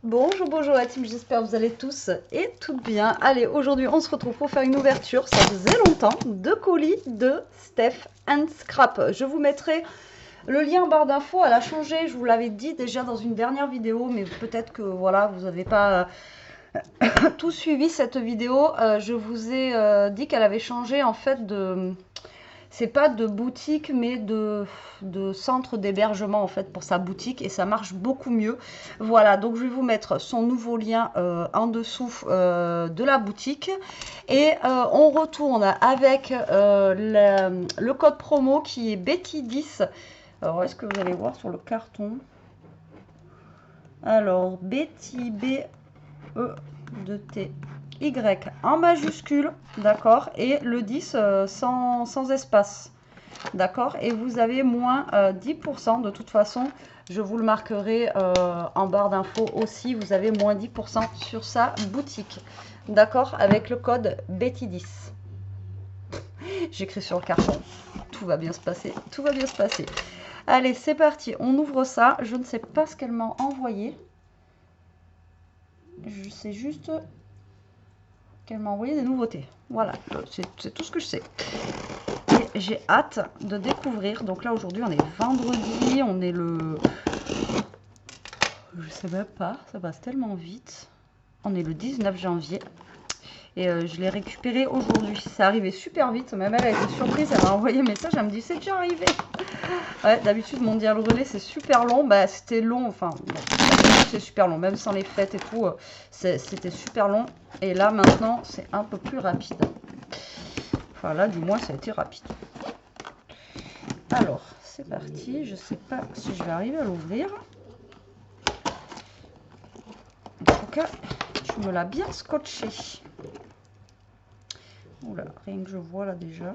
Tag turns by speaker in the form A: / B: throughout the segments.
A: Bonjour, bonjour la team, j'espère que vous allez tous et toutes bien. Allez, aujourd'hui on se retrouve pour faire une ouverture, ça faisait longtemps, de colis de Steph and Scrap. Je vous mettrai le lien en barre d'infos, elle a changé, je vous l'avais dit déjà dans une dernière vidéo, mais peut-être que voilà, vous n'avez pas tout suivi cette vidéo. Je vous ai dit qu'elle avait changé en fait de... C'est pas de boutique, mais de centre d'hébergement en fait pour sa boutique et ça marche beaucoup mieux. Voilà, donc je vais vous mettre son nouveau lien en dessous de la boutique. Et on retourne avec le code promo qui est Betty10. Alors, est-ce que vous allez voir sur le carton? Alors, Betty B-E de T. Y en majuscule, d'accord, et le 10 sans espace, d'accord, et vous avez moins 10%, de toute façon, je vous le marquerai en barre d'infos aussi, vous avez moins 10% sur sa boutique, d'accord, avec le code Betty10. J'écris sur le carton, tout va bien se passer, tout va bien se passer. Allez, c'est parti, on ouvre ça, je ne sais pas ce qu'elle m'a envoyé, je sais juste... qu'elle m'a envoyé des nouveautés. Voilà, c'est tout ce que je sais. Et j'ai hâte de découvrir. Donc là, aujourd'hui, on est vendredi. On est le... Je sais même pas, ça passe tellement vite. On est le 19 janvier. Et je l'ai récupéré aujourd'hui. C'est arrivé super vite. Même elle a été surprise. Elle m'a envoyé un message. Elle me dit, c'est déjà arrivé. Ouais, d'habitude, mon dial relais, c'est super long. Bah, c'était long. Enfin, c'est super long. Même sans les fêtes et tout, c'était super long. Et là, maintenant, c'est un peu plus rapide. Enfin, là, du moins, ça a été rapide. Alors, c'est parti. Je sais pas si je vais arriver à l'ouvrir. En tout cas, tu me l'as bien scotché. Oula, rien que je vois là déjà.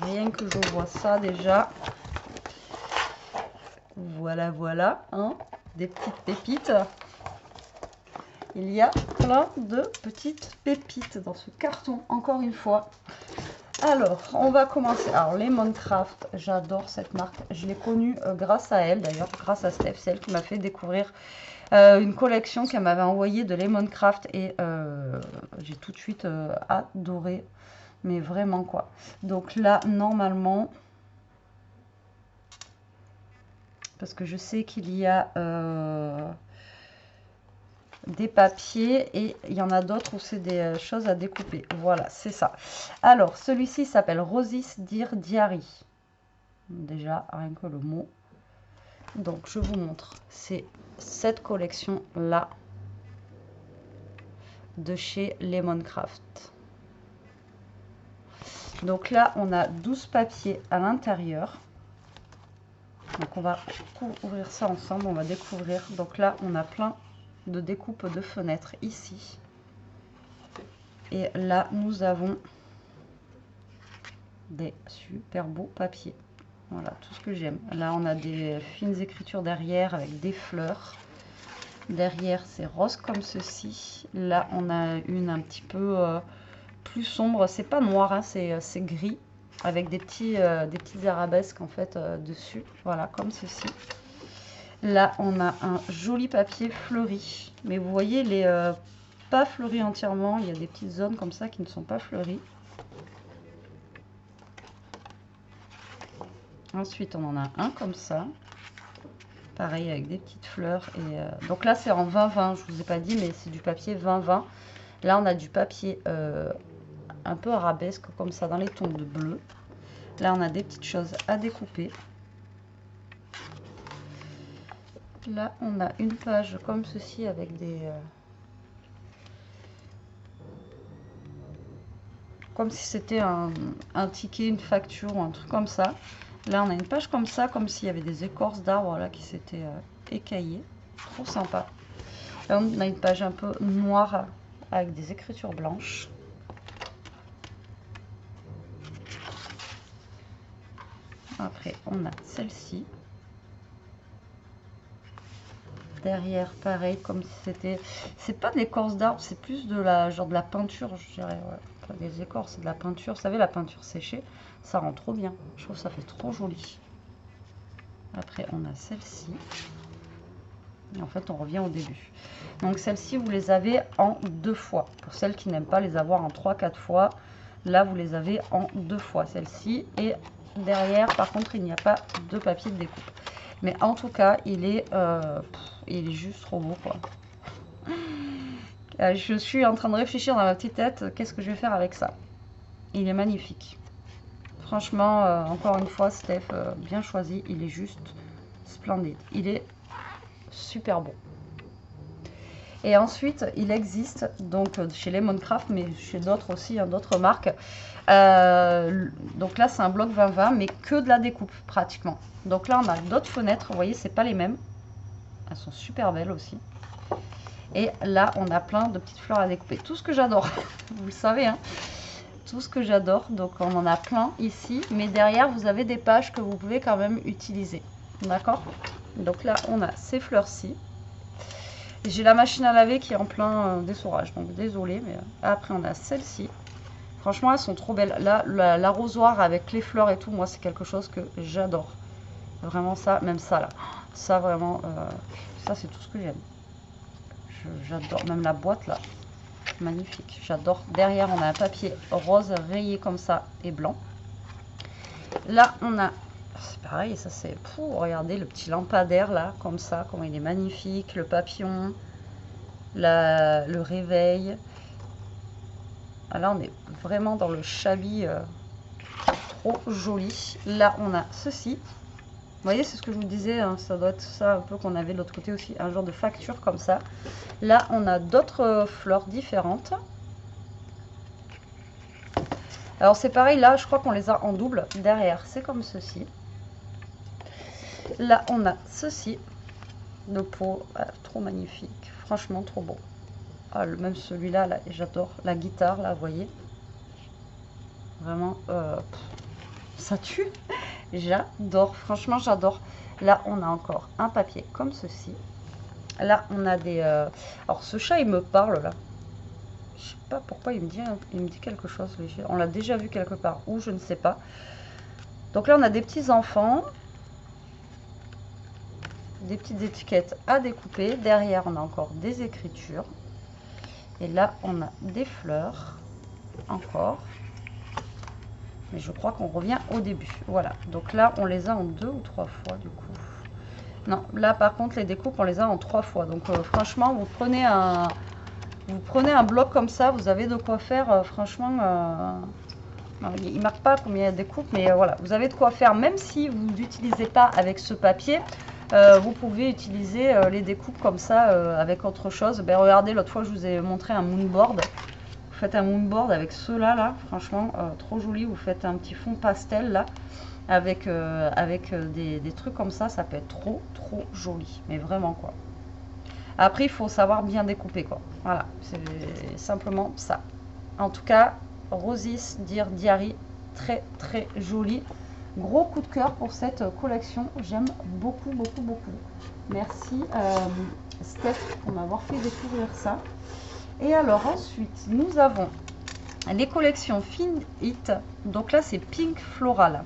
A: Rien que je vois ça déjà. Voilà, voilà. Hein, des petites pépites. Il y a plein de petites pépites dans ce carton, encore une fois. Alors, on va commencer. Alors, Lemoncraft, j'adore cette marque. Je l'ai connue grâce à elle, d'ailleurs, grâce à Steph. C'est elle qui m'a fait découvrir une collection qu'elle m'avait envoyée de Lemoncraft. Et j'ai tout de suite adoré. Mais vraiment, quoi. Donc là, normalement... Parce que je sais qu'il y a... des papiers et il y en a d'autres où c'est des choses à découper. Voilà, c'est ça. Alors, celui-ci s'appelle Roses Dear Diary. Déjà, rien que le mot. Donc, je vous montre. C'est cette collection-là de chez Lemoncraft. Donc là, on a 12 papiers à l'intérieur. Donc, on va ouvrir ça ensemble. On va découvrir. Donc là, on a plein de découpes de fenêtres ici. Et là, nous avons des super beaux papiers. Voilà, tout ce que j'aime. Là, on a des fines écritures derrière avec des fleurs. Derrière, c'est rose comme ceci. Là, on a une un petit peu plus sombre. C'est pas noir, hein, c'est gris. Avec des petites arabesques en fait dessus. Voilà, comme ceci. Là, on a un joli papier fleuri. Mais vous voyez, il est pas fleuri entièrement. Il y a des petites zones comme ça qui ne sont pas fleuries. Ensuite, on en a un comme ça. Pareil, avec des petites fleurs. Et donc là, c'est en 20-20. Je vous ai pas dit, mais c'est du papier 20-20. Là, on a du papier un peu arabesque, comme ça, dans les tons de bleu. Là, on a des petites choses à découper. Là, on a une page comme ceci avec des... comme si c'était un ticket, une facture ou un truc comme ça. Là, on a une page comme ça, comme s'il y avait des écorces d'arbres là qui s'étaient écaillées. Trop sympa. Là, on a une page un peu noire avec des écritures blanches. Après, on a celle-ci. Derrière, pareil, comme si c'était... C'est pas de l'écorce d'arbre, c'est plus de la genre de la peinture, je dirais. Ouais. Pas des écorces, c'est de la peinture. Vous savez, la peinture séchée, ça rend trop bien. Je trouve que ça fait trop joli. Après, on a celle-ci. En fait, on revient au début. Donc, celles-ci, vous les avez en 2 fois. Pour celles qui n'aiment pas les avoir en 3-4 fois, là, vous les avez en 2 fois, celle-ci. Et derrière, par contre, il n'y a pas de papier de découpe. Mais en tout cas, il est juste trop beau, quoi. Je suis en train de réfléchir dans ma petite tête, qu'est-ce que je vais faire avec ça. Il est magnifique. Franchement, encore une fois, Steph, bien choisi. Il est juste splendide. Il est super beau. Et ensuite, il existe, donc chez Lemoncraft, mais chez d'autres aussi, hein, d'autres marques. Donc là, c'est un bloc 20-20, mais que de la découpe, pratiquement. Donc là, on a d'autres fenêtres. Vous voyez, c'est pas les mêmes. Elles sont super belles aussi. Et là, on a plein de petites fleurs à découper. Tout ce que j'adore, vous le savez, hein. Tout ce que j'adore. Donc, on en a plein ici. Mais derrière, vous avez des pages que vous pouvez quand même utiliser. D'accord? Donc là, on a ces fleurs-ci. J'ai la machine à laver qui est en plein dessourage. Donc, désolé. Mais après, on a celle-ci. Franchement, elles sont trop belles. Là, l'arrosoir avec les fleurs et tout, moi, c'est quelque chose que j'adore. Vraiment ça, même ça, là. Ça, vraiment, ça, c'est tout ce que j'aime. J'adore. Même la boîte, là. Magnifique, j'adore. Derrière, on a un papier rose rayé comme ça et blanc. Là, on a, c'est pareil, ça c'est, regardez le petit lampadaire là, comme ça, comment il est magnifique. Le papillon, le réveil. Là, on est vraiment dans le shabby, trop joli. Là, on a ceci. Vous voyez, c'est ce que je vous disais, hein, ça doit être ça un peu qu'on avait de l'autre côté aussi, un genre de facture comme ça. Là, on a d'autres fleurs différentes. Alors, c'est pareil, là, je crois qu'on les a en double. Derrière, c'est comme ceci. Là, on a ceci. Le pot, trop magnifique. Franchement, trop beau. Ah, même celui-là, là, j'adore. La guitare, là, vous voyez. Vraiment, ça tue. J'adore, franchement j'adore. Là on a encore un papier comme ceci. Là on a des... Alors ce chat il me parle là. Je sais pas pourquoi il me dit quelque chose. On l'a déjà vu quelque part ou je ne sais pas. Donc là on a des petits enfants. Des petites étiquettes à découper. Derrière on a encore des écritures. Et là on a des fleurs. Encore. Mais je crois qu'on revient au début. Voilà. Donc là, on les a en 2 ou 3 fois du coup. Non, là par contre, les découpes, on les a en 3 fois. Donc franchement, vous prenez un bloc comme ça, vous avez de quoi faire. Franchement, il ne marque pas combien il y a de découpes, mais voilà, vous avez de quoi faire. Même si vous n'utilisez pas avec ce papier, vous pouvez utiliser les découpes comme ça avec autre chose. Ben, regardez, l'autre fois, je vous ai montré un moonboard. Faites un moonboard avec ceux-là, là, franchement, trop joli. Vous faites un petit fond pastel, là, avec des trucs comme ça peut être trop joli. Mais vraiment, quoi. Après, il faut savoir bien découper, quoi. Voilà, c'est simplement ça. En tout cas, Rosys Dear Diary, très joli. Gros coup de cœur pour cette collection. J'aime beaucoup. Merci, Steph, pour m'avoir fait découvrir ça. Et alors ensuite, nous avons les collections Fin It. Donc là, c'est Pink Floral.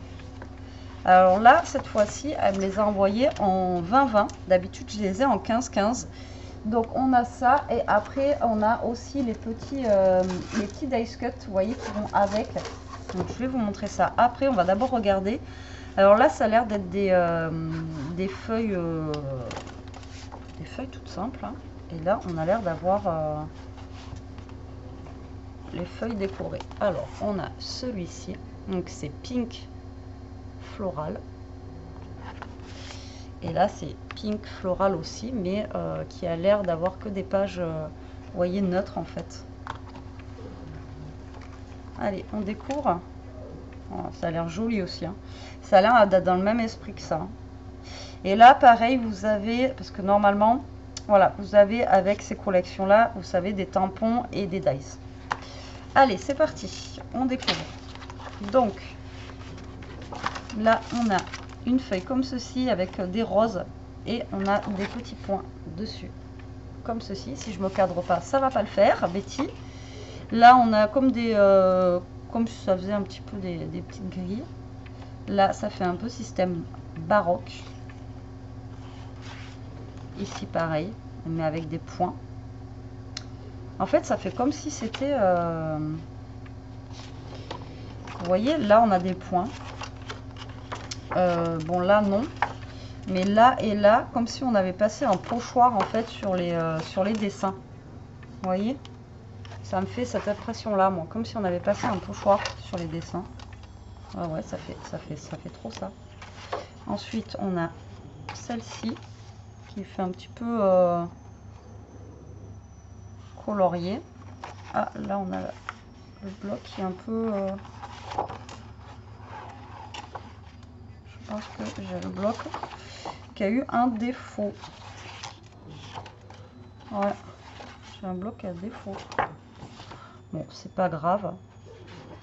A: Alors là, cette fois-ci, elle me les a envoyées en 20-20. D'habitude, je les ai en 15-15. Donc on a ça. Et après, on a aussi les petits dice cuts, vous voyez, qui vont avec. Donc je vais vous montrer ça. Après, on va d'abord regarder. Alors là, ça a l'air d'être des feuilles toutes simples. Hein. Et là, on a l'air d'avoir... les feuilles décorées. Alors, on a celui-ci. Donc, c'est Pink Floral. Et là, c'est Pink Floral aussi, mais qui a l'air d'avoir que des pages, vous voyez, neutres en fait. Allez, on découvre. Oh, ça a l'air joli aussi. Hein. Ça a l'air d'être dans le même esprit que ça. Et là, pareil, vous avez, parce que normalement, voilà, vous avez avec ces collections-là, vous savez, des tampons et des dice. Allez, c'est parti, on découvre. Donc, là, on a une feuille comme ceci avec des roses et on a des petits points dessus, comme ceci. Si je me cadre pas, ça va pas le faire, Betty. Là, on a comme comme si ça faisait un petit peu des petites grilles. Là, ça fait un peu système baroque. ici pareil, mais avec des points. En fait, ça fait comme si c'était... Vous voyez, là, on a des points. Bon, là, non. Mais là et là, comme si on avait passé un pochoir, en fait, sur les dessins. Vous voyez? Ça me fait cette impression-là, moi. Comme si on avait passé un pochoir sur les dessins. Ah ouais, ça fait trop ça. Ensuite, on a celle-ci qui fait un petit peu colorié. Ah, là, on a le bloc qui est un peu... je pense que j'ai le bloc qui a eu un défaut. Ouais, j'ai un bloc à défaut. Bon, c'est pas grave.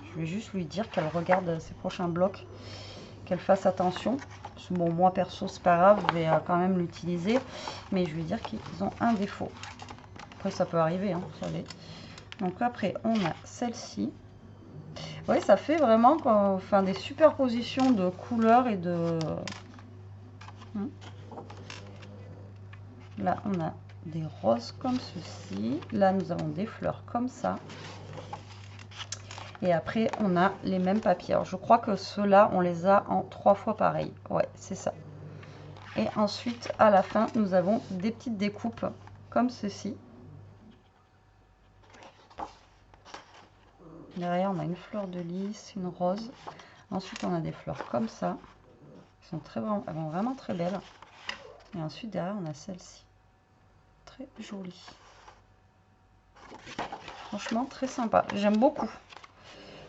A: Je vais juste lui dire qu'elle regarde ses prochains blocs, qu'elle fasse attention. Bon, moi perso, c'est pas grave, je vais quand même l'utiliser. Mais je vais dire qu'ils ont un défaut. Après, ça peut arriver, hein, vous savez. Donc après, on a celle-ci. Oui, ça fait vraiment enfin, des superpositions de couleurs et de... Là, on a des roses comme ceci. Là, nous avons des fleurs comme ça. Et après, on a les mêmes papiers. Alors, je crois que ceux-là, on les a en 3 fois pareil. Ouais, c'est ça. Et ensuite, à la fin, nous avons des petites découpes comme ceci. Derrière, on a une fleur de lys, une rose. Ensuite, on a des fleurs comme ça. Elles sont vraiment très belles. Et ensuite, derrière, on a celle-ci. Très jolie. Franchement, très sympa. J'aime beaucoup.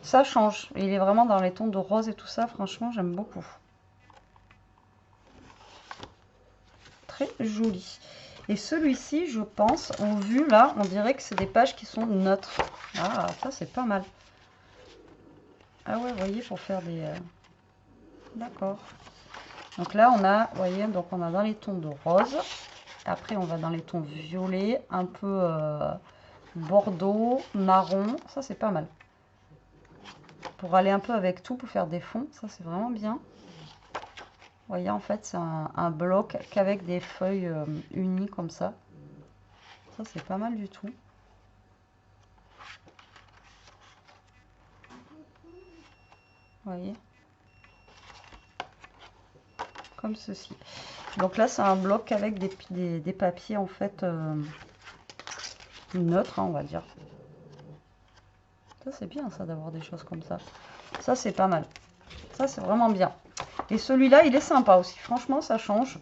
A: Ça change. Il est vraiment dans les tons de rose et tout ça. Franchement, j'aime beaucoup. Très joli. Et celui-ci, je pense, au vu là, on dirait que c'est des pages qui sont neutres. Ah, ça, c'est pas mal. Ah ouais, vous voyez, pour faire des... D'accord. Donc là, on a, vous voyez, donc on a dans les tons de rose. Après, on va dans les tons violets, un peu bordeaux, marron. Ça, c'est pas mal. Pour aller un peu avec tout, pour faire des fonds, ça, c'est vraiment bien. Vous voyez, en fait, c'est un bloc qu'avec des feuilles unies comme ça. Ça, c'est pas mal du tout. Vous voyez? Comme ceci. Donc là, c'est un bloc avec des papiers, en fait, neutres, hein, on va dire. Ça, c'est bien, ça, d'avoir des choses comme ça. Ça, c'est pas mal. Ça, c'est vraiment bien. Et celui-là, il est sympa aussi. Franchement, ça change.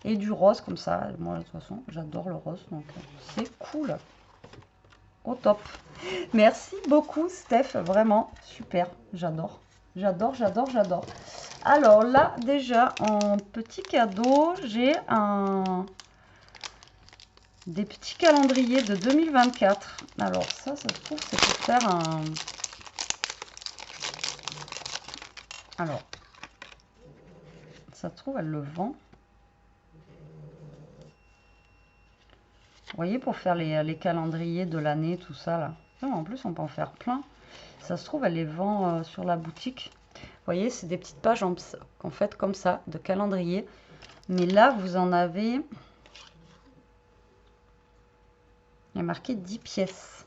A: Et du rose comme ça. Moi, de toute façon, j'adore le rose. Donc, c'est cool. Au top. Merci beaucoup, Steph. Vraiment, super. J'adore. J'adore, j'adore, j'adore. Alors là, déjà, en petit cadeau, j'ai des petits calendriers de 2024. Alors ça se trouve, c'est pour faire un... Alors, ça se trouve, elle le vend. Vous voyez, pour faire les calendriers de l'année, tout ça, là. Non, en plus, on peut en faire plein. Ça se trouve, elle les vend sur la boutique. Vous voyez, c'est des petites pages en fait comme ça, de calendrier. Mais là, vous en avez... Il y a marqué 10 pièces.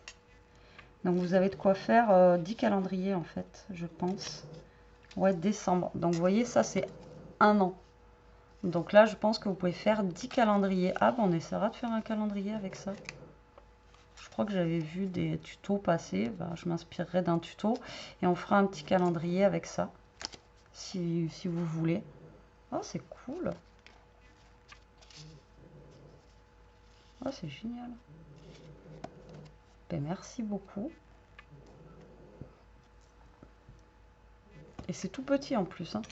A: Donc, vous avez de quoi faire 10 calendriers, en fait, je pense. Ouais, décembre. Donc, vous voyez, ça, c'est 1 an. Donc là, je pense que vous pouvez faire 10 calendriers. Ah, ben, on essaiera de faire un calendrier avec ça. Je crois que j'avais vu des tutos passer. Ben, je m'inspirerai d'un tuto. Et on fera un petit calendrier avec ça. Si vous voulez. Oh, c'est cool. Oh, c'est génial. Ben, merci beaucoup. Et c'est tout petit en plus. Hein.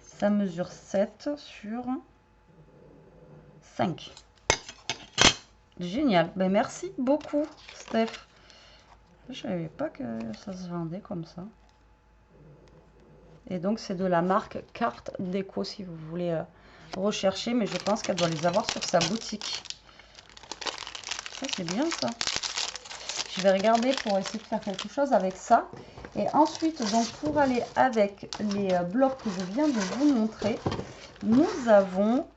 A: Ça mesure 7 sur 5. Génial. Ben, merci beaucoup, Steph. Je savais pas que ça se vendait comme ça. Et donc, c'est de la marque Carte Déco si vous voulez rechercher. Mais je pense qu'elle doit les avoir sur sa boutique. Ça, c'est bien ça. Je vais regarder pour essayer de faire quelque chose avec ça. Et ensuite, donc pour aller avec les blocs que je viens de vous montrer, nous avons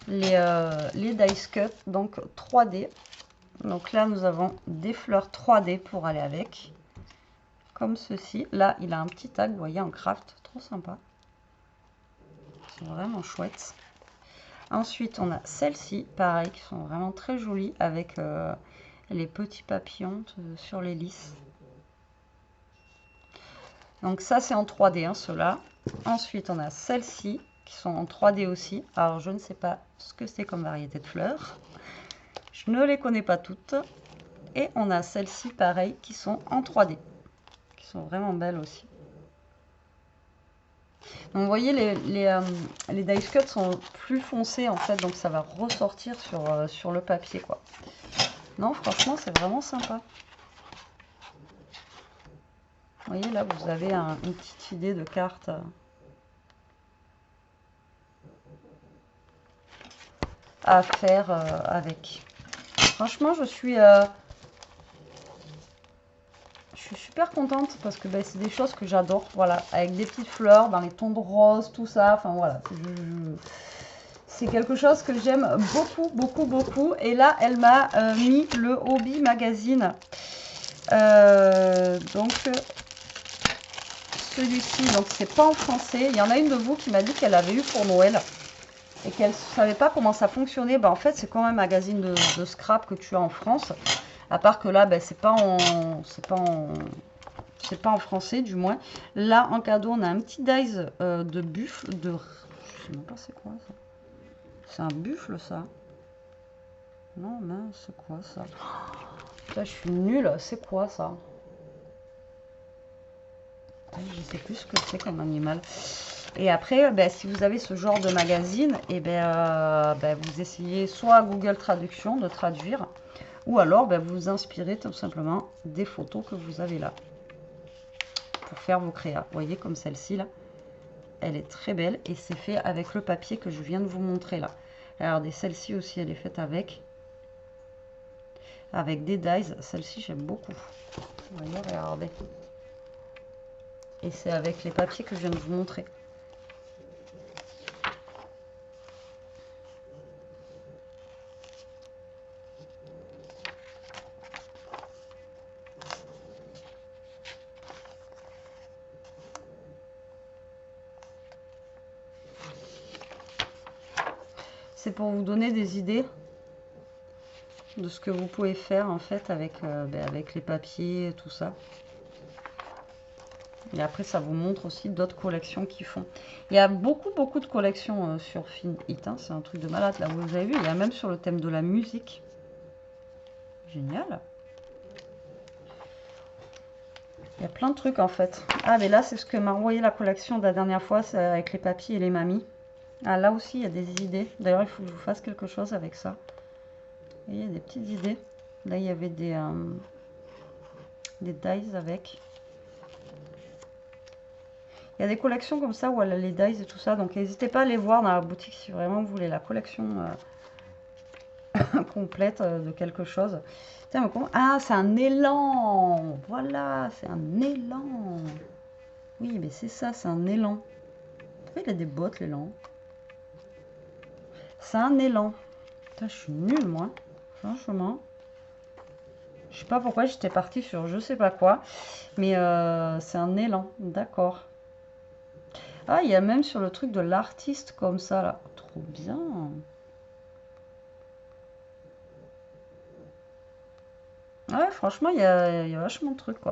A: les dice cut, donc 3D. Donc là, nous avons des fleurs 3D pour aller avec, comme ceci. Là, il a un petit tag, vous voyez, en craft, trop sympa. C'est vraiment chouette. Ensuite, on a celles-ci, pareil, qui sont vraiment très jolies, avec les petits papillons sur les lisses. Donc ça, c'est en 3D, hein, ceux-là. Ensuite, on a celles-ci, qui sont en 3D aussi. Alors, je ne sais pas ce que c'est comme variété de fleurs. Je ne les connais pas toutes. Et on a celles-ci, pareil, qui sont en 3D. Qui sont vraiment belles aussi. Donc, vous voyez, les dice cuts sont plus foncés, en fait. Donc, ça va ressortir sur le papier, quoi. Non, franchement, c'est vraiment sympa. Vous voyez, là, vous avez une petite idée de carte. À faire avec. Franchement, je suis super contente parce que c'est des choses que j'adore. Voilà, avec des petites fleurs dans les tons de rose, tout ça. Enfin voilà, c'est quelque chose que j'aime beaucoup, beaucoup, beaucoup. Et là, elle m'a mis le Hobby Magazine. Donc celui-ci, donc c'est pas en français. Il y en a une de vous qui m'a dit qu'elle avait eu pour Noël et qu'elle ne savait pas comment ça fonctionnait. En fait, c'est comme un magazine de scrap que tu as en France. À part que là, c'est pas en français, du moins. Là, en cadeau, on a un petit dice de buffle. Je sais même pas c'est quoi ça. C'est un buffle, ça. Non, mince, c'est quoi ça? Là, je suis nulle. C'est quoi ça? Je sais plus ce que c'est comme animal. Et après, si vous avez ce genre de magazine, et vous essayez soit Google Traduction de traduire, ou alors vous vous inspirez tout simplement des photos que vous avez là pour faire vos créas. Vous voyez, comme celle-ci là, elle est très belle et c'est fait avec le papier que je viens de vous montrer là. Regardez, celle-ci aussi, elle est faite avec des dies. Celle-ci, j'aime beaucoup. Vous voyez, regardez. Et c'est avec les papiers que je viens de vous montrer. C'est pour vous donner des idées de ce que vous pouvez faire en fait avec les papiers et tout ça. Et après, ça vous montre aussi d'autres collections qui font. Il y a beaucoup de collections sur Finhit. Hein, c'est un truc de malade. Là, vous avez vu, il y a même sur le thème de la musique. Génial. Il y a plein de trucs en fait. Ah, mais là, c'est ce que m'a envoyé la collection de la dernière fois, c'est avec les papis et les mamies. Ah, là aussi, il y a des idées. D'ailleurs, il faut que je vous fasse quelque chose avec ça. Et il y a des petites idées. Là, il y avait des dies avec. Il y a des collections comme ça où elle a les dies et tout ça. Donc, n'hésitez pas à aller voir dans la boutique si vraiment vous voulez la collection complète de quelque chose. Tiens, ah, c'est un élan. Voilà, c'est un élan. Oui, mais c'est ça, c'est un élan. Pourquoi il a des bottes, l'élan? C'est un élan. Putain, je suis nulle, moi. Franchement. Je sais pas pourquoi j'étais partie sur je sais pas quoi. Mais c'est un élan. D'accord. Ah, il y a même sur le truc de l'artiste comme ça, là. Trop bien. Ouais, franchement, il y a vachement de trucs, quoi.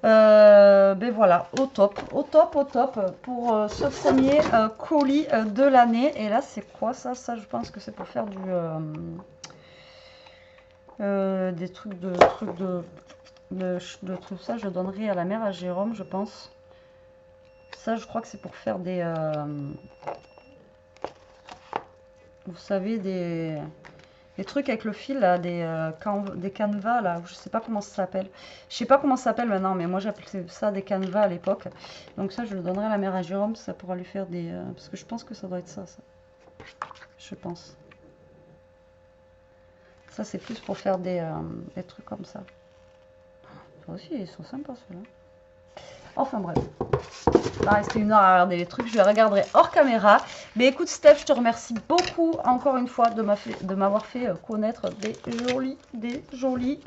A: Ben voilà, au top pour ce premier colis de l'année. Et là, c'est quoi ça? Ça, je pense que c'est pour faire des trucs de tout ça. Je donnerai à la mère, à Jérôme, je pense. Ça, je crois que c'est pour faire des... vous savez, des trucs avec le fil, là, des canevas, là, je sais pas comment ça s'appelle. Je sais pas comment ça s'appelle maintenant, mais moi j'appelais ça des canevas à l'époque. Donc ça, je le donnerai à la mère à Jérôme, ça pourra lui faire des... parce que je pense que ça doit être ça. Je pense. Ça, c'est plus pour faire des trucs comme ça. Ça aussi, ils sont sympas ceux-là. Enfin bref. Il va rester 1 heure à regarder les trucs. Je les regarderai hors caméra. Mais écoute, Steph, je te remercie beaucoup, encore une fois, de m'avoir fait connaître des jolis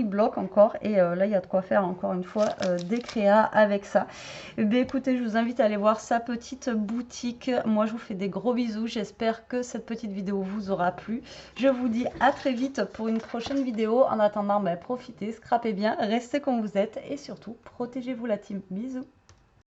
A: blocs encore. Et là, il y a de quoi faire, encore une fois, des créas avec ça. Et bien, écoutez, je vous invite à aller voir sa petite boutique. Moi, je vous fais des gros bisous. J'espère que cette petite vidéo vous aura plu. Je vous dis à très vite pour une prochaine vidéo. En attendant, profitez, scrapez bien, restez comme vous êtes et surtout, protégez-vous la team. Bisous.